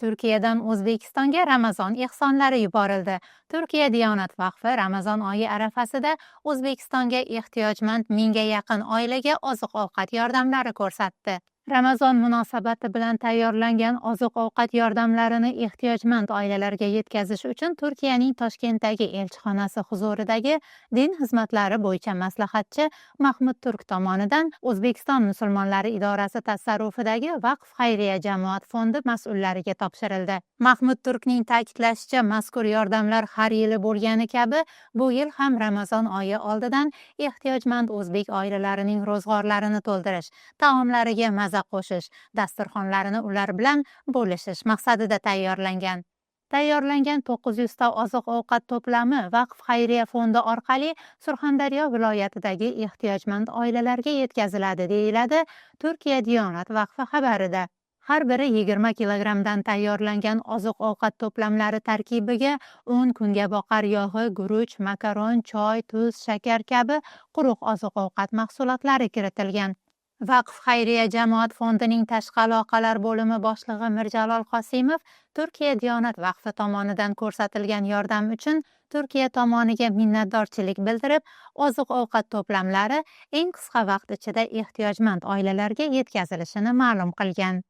Turkiyadan O'zbekistonga Ramazon ehsonlari yuborildi. Turkiya Diyonat vaqfi Ramazon oyi arafasida O'zbekistonga ehtiyojmand 1000 ga yaqin oilaga oziq-ovqat yordamlari ko'rsatdi. Ramazon munosabati bilan tayyorlangan oziq-ovqat yordamlarini ehtiyojmand oilalarga yetkazish uchun Turkiyaning Toshkentdagi elchixonasi huzuridagi din xizmatlari bo'yicha maslahatchi Mahmud Turk tomonidan O'zbekiston musulmonlari idorasi tasarrufidagi Vaqf xayriya jamoat fondi mas'ullariga topshirildi. Mahmud Turkning ta'kidlashicha, mazkur yordamlar har yili bo'lgani kabi bu yil ham Ramazon oyi oldidan ehtiyojmand o'zbek oilalarining ro'zg'orlarini to'ldirish, taomlariga maza qo'shish, dasturxonlarini ular bilan bo'lishish maqsadida tayyorlangan. Tayyorlangan 900 ta oziq-ovqat to'plami Vaqf xayriya fondi orqali Surxondaryo viloyatidagi ehtiyojmand oilalarga yetkaziladi, deyiladi Turkiya Diyonat vaqfi xabarida. Har biri 20 kilogramdan tayyorlangan oziq-ovqat to'plamlari tarkibiga 10 kunga boqar yog'i, guruch, makaron, choy, tuz, shakar kabi quruq oziq-ovqat mahsulotlari kiritilgan. Vaqf xayriya jamoat fondining tashqi aloqalar bo'limi boshlig'i Mirjalol Qosimov Turkiya Diyonat vaqfi tomonidan ko'rsatilgan yordam uchun Turkiya tomoniga minnatdorchilik bildirib, oziq-ovqat to'plamlari eng qisqa vaqt ichida ehtiyojmand oilalarga yetkazilishini ma'lum qilgan.